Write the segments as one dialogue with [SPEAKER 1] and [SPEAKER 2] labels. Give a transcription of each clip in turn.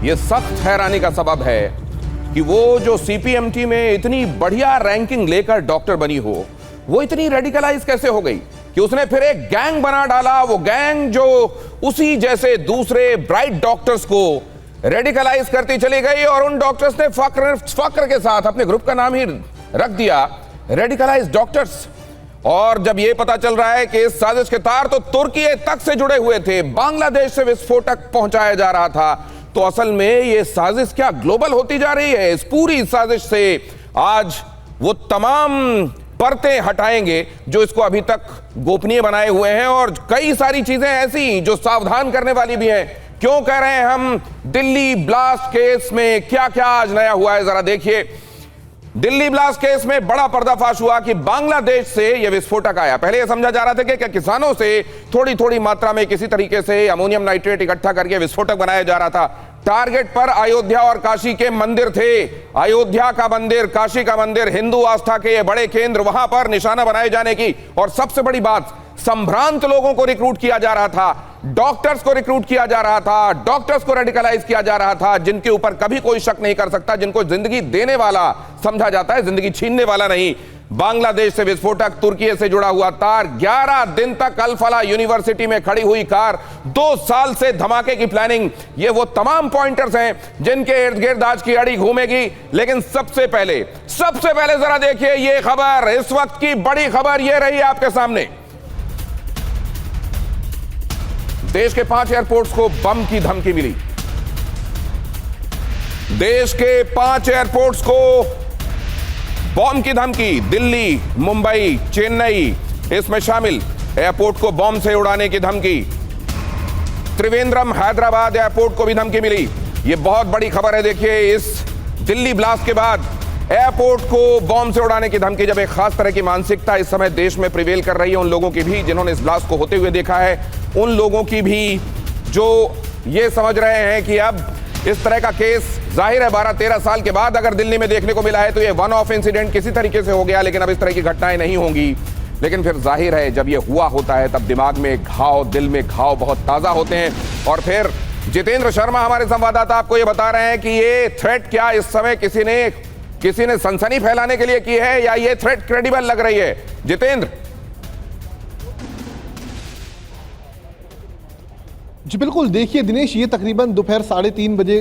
[SPEAKER 1] ये सख्त हैरानी का सबब है कि वो जो सीपीएमटी में इतनी बढ़िया रैंकिंग लेकर डॉक्टर बनी हो, वो इतनी रेडिकलाइज कैसे हो गई कि उसने फिर एक गैंग बना डाला। वो गैंग जो उसी जैसे दूसरे ब्राइट डॉक्टर्स को रेडिकलाइज करती चली गई और उन डॉक्टर्स ने फक्र के साथ अपने ग्रुप का नाम ही रख दिया रेडिकलाइज डॉक्टर्स। और जब यह पता चल रहा है कि इस साजिश के तार तो तुर्की तक से जुड़े हुए थे, बांग्लादेश से विस्फोटक पहुंचाया जा रहा था, तो असल में यह साजिश क्या ग्लोबल होती जा रही है। इस पूरी साजिश से आज वो तमाम परतें हटाएंगे जो इसको अभी तक गोपनीय बनाए हुए हैं, और कई सारी चीजें ऐसी जो सावधान करने वाली भी हैं। क्यों कह रहे हैं हम दिल्ली ब्लास्ट केस में क्या क्या आज नया हुआ है, जरा देखिए। दिल्ली ब्लास्ट केस में बड़ा पर्दाफाश हुआ कि बांग्लादेश से यह विस्फोटक आया। पहले यह समझा जा रहा था कि क्या किसानों से थोड़ी थोड़ी मात्रा में किसी तरीके से अमोनियम नाइट्रेट इकट्ठा करके विस्फोटक बनाया जा रहा था। टारगेट पर अयोध्या और काशी के मंदिर थे। अयोध्या का मंदिर, काशी का मंदिर, हिंदू आस्था के ये बड़े केंद्र, वहां पर निशाना बनाए जाने की, और सबसे बड़ी बात, संभ्रांत लोगों को रिक्रूट किया जा रहा था, डॉक्टर्स को रिक्रूट किया जा रहा था, डॉक्टर्स को रेडिकलाइज किया जा रहा था, जिनके ऊपर कभी कोई शक नहीं कर सकता, जिनको जिंदगी देने वाला समझा जाता है, जिंदगी छीनने वाला नहीं। बांग्लादेश से विस्फोटक, तुर्की से जुड़ा हुआ तार, 11 दिन तक अल-फलाह यूनिवर्सिटी में खड़ी हुई कार, 2 साल से धमाके की प्लानिंग, ये वो तमाम पॉइंटर्स हैं जिनके इर्द गिर्द आज की अड़ी घूमेगी। लेकिन सबसे पहले जरा देखिए ये खबर, इस वक्त की बड़ी खबर ये रही आपके सामने। देश के 5 एयरपोर्ट्स को बम की धमकी मिली। देश के 5 एयरपोर्ट्स को बम की धमकी, दिल्ली, मुंबई, चेन्नई इसमें शामिल एयरपोर्ट को बम से उड़ाने की धमकी। त्रिवेंद्रम, हैदराबाद एयरपोर्ट को भी धमकी मिली। यह बहुत बड़ी खबर है। देखिए, इस दिल्ली ब्लास्ट के बाद एयरपोर्ट को बम से उड़ाने की धमकी। जब एक खास तरह की मानसिकता इस समय देश में प्रिवेल कर रही है, उन लोगों की भी जिन्होंने इस ब्लास्ट को होते हुए देखा है, उन लोगों की भी जो ये समझ रहे हैं कि अब इस तरह का केस जाहिर है 12-13 साल के बाद अगर दिल्ली में देखने को मिला है तो ये वन ऑफ इंसिडेंट किसी तरीके से हो गया, लेकिन अब इस तरह की घटनाएं नहीं होंगी। लेकिन फिर जाहिर है जब ये हुआ होता है तब दिमाग में घाव, दिल में घाव बहुत ताजा होते हैं। और फिर जितेंद्र शर्मा हमारे संवाददाता आपको ये बता रहे हैं कि ये थ्रेट क्या इस समय किसी ने सनसनी फैलाने के लिए की है, या ये थ्रेट क्रेडिबल लग रही है? जितेंद्र।
[SPEAKER 2] जी बिल्कुल, देखिए दिनेश, ये तकरीबन दोपहर 3:30 बजे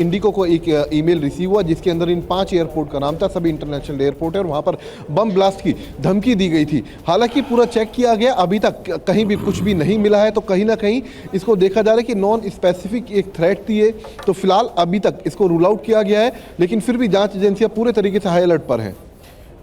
[SPEAKER 2] इंडिको को एक ईमेल रिसीव हुआ जिसके अंदर इन 5 एयरपोर्ट का नाम था। सभी इंटरनेशनल एयरपोर्ट है और वहाँ पर बम ब्लास्ट की धमकी दी गई थी। हालांकि पूरा चेक किया गया, अभी तक कहीं भी कुछ भी नहीं मिला है, तो कहीं ना कहीं इसको देखा जा रहा है कि नॉन स्पेसिफिक एक थ्रेट थी ये, तो फिलहाल अभी तक इसको रूल आउट किया गया है। लेकिन फिर भी जाँच एजेंसियाँ पूरे तरीके से हाई अलर्ट पर हैं।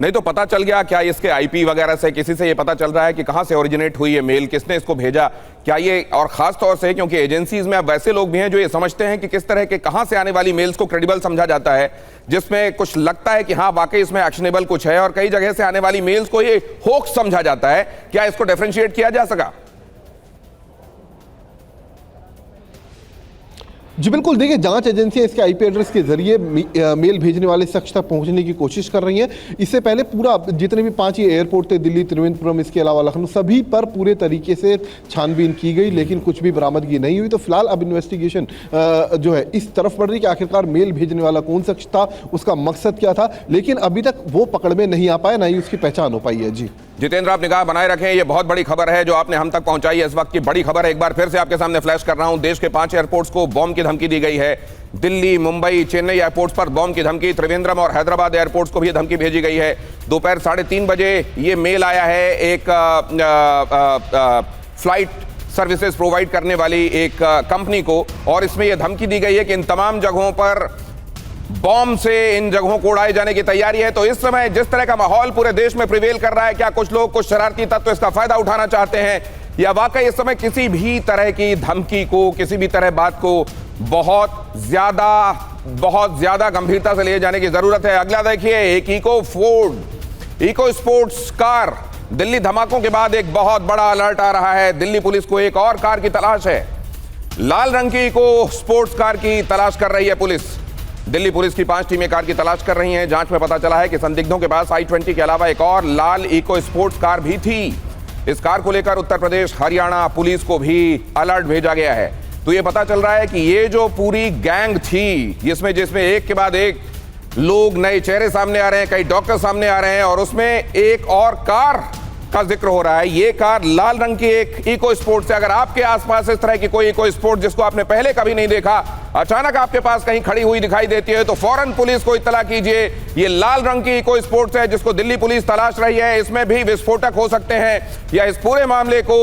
[SPEAKER 1] नहीं तो पता चल गया क्या इसके आईपी वगैरह से, किसी से ये पता चल रहा है कि कहां से ओरिजिनेट हुई है मेल, किसने इसको भेजा क्या ये? और खास तौर से क्योंकि एजेंसीज में अब वैसे लोग भी हैं जो ये समझते हैं कि किस तरह के कहां से आने वाली मेल्स को क्रेडिबल समझा जाता है, जिसमें कुछ लगता है कि हाँ वाकई इसमें एक्शनेबल कुछ है, और कई जगह से आने वाली मेल्स को ये होक्स समझा जाता है। क्या इसको डिफरेंशिएट किया जा सका?
[SPEAKER 2] जी बिल्कुल, देखिए जांच एजेंसियां इसके आईपी एड्रेस के जरिए मेल भेजने वाले शख्स तक पहुंचने की कोशिश कर रही हैं। इससे पहले पूरा जितने भी 5 ही एयरपोर्ट थे, दिल्ली, त्रिवेंद्रपुरम, इसके अलावा लखनऊ, सभी पर पूरे तरीके से छानबीन की गई, लेकिन कुछ भी बरामदगी नहीं हुई। तो फिलहाल अब इन्वेस्टिगेशन जो है इस तरफ बढ़ रही कि आखिरकार मेल भेजने वाला कौन शख्स था, उसका मकसद क्या था, लेकिन अभी तक वो पकड़ में नहीं आ पाया, ना ही उसकी पहचान हो पाई है। जी
[SPEAKER 1] जितेंद्र, आप निगाह बनाए रखें, ये बहुत बड़ी खबर है जो आपने हम तक पहुंचाई है। इस वक्त की बड़ी खबर है, एक बार फिर से आपके सामने फ्लैश कर रहा हूं। देश के 5 एयरपोर्ट्स को बॉम्ब की धमकी दी गई है। दिल्ली, मुंबई, चेन्नई एयरपोर्ट्स पर बॉम्ब की धमकी, त्रिवेंद्रम और हैदराबाद एयरपोर्ट्स को भी धमकी भेजी गई है। दोपहर 3:30 बजे ये मेल आया है एक फ्लाइट सर्विसेज प्रोवाइड करने वाली एक कंपनी को, और इसमें यह धमकी दी गई है कि इन तमाम जगहों पर बॉम्ब से इन जगहों को उड़ाए जाने की तैयारी है। तो इस समय जिस तरह का माहौल पूरे देश में प्रिवेल कर रहा है, क्या कुछ लोग, कुछ शरारती तत्व इसका फायदा उठाना चाहते हैं, या वाकई इस समय किसी भी तरह की धमकी को, किसी भी तरह बात को बहुत ज्यादा गंभीरता से ले जाने की जरूरत है? अगला देखिए, एक इको स्पोर्ट्स कार। दिल्ली धमाकों के बाद एक बहुत बड़ा अलर्ट आ रहा है। दिल्ली पुलिस को एक और कार की तलाश है। लाल रंग की इको स्पोर्ट्स कार की तलाश कर रही है पुलिस। दिल्ली पुलिस की 5 टीमें कार की तलाश कर रही हैं। जांच में पता चला है कि संदिग्धों के पास i20 के अलावा एक और लाल इको स्पोर्ट्स कार भी थी। इस कार को लेकर उत्तर प्रदेश, हरियाणा पुलिस को भी अलर्ट भेजा गया है। तो ये पता चल रहा है कि ये जो पूरी गैंग थी, जिसमें एक के बाद एक लोग, नए चेहरे सामने आ रहे हैं, कई डॉक्टर सामने आ रहे हैं, और उसमें एक और कार का जिक्र हो रहा है। ये कार लाल रंग की एक इको स्पोर्ट से, अगर आपके आसपास इस तरह की कोई इको स्पोर्ट जिसको आपने पहले कभी नहीं देखा अचानक आपके पास कहीं खड़ी हुई दिखाई देती है, तो फौरन पुलिस को इत्तला कीजिए। ये लाल रंग की इको स्पोर्ट्स है जिसको दिल्ली पुलिस तलाश रही है। इसमें भी विस्फोटक हो सकते हैं, या इस पूरे मामले को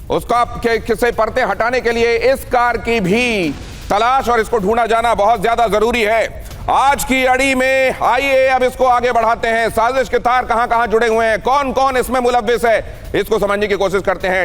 [SPEAKER 1] उसका से पर्दे हटाने के लिए इस कार की भी तलाश और इसको ढूंढा जाना बहुत ज्यादा जरूरी है। आज की अड़ी में आइए अब इसको आगे बढ़ाते हैं। साजिश के तार कहां कहां जुड़े हुए हैं, कौन कौन इसमें मुलव्विस है, इसको समझने की कोशिश करते हैं।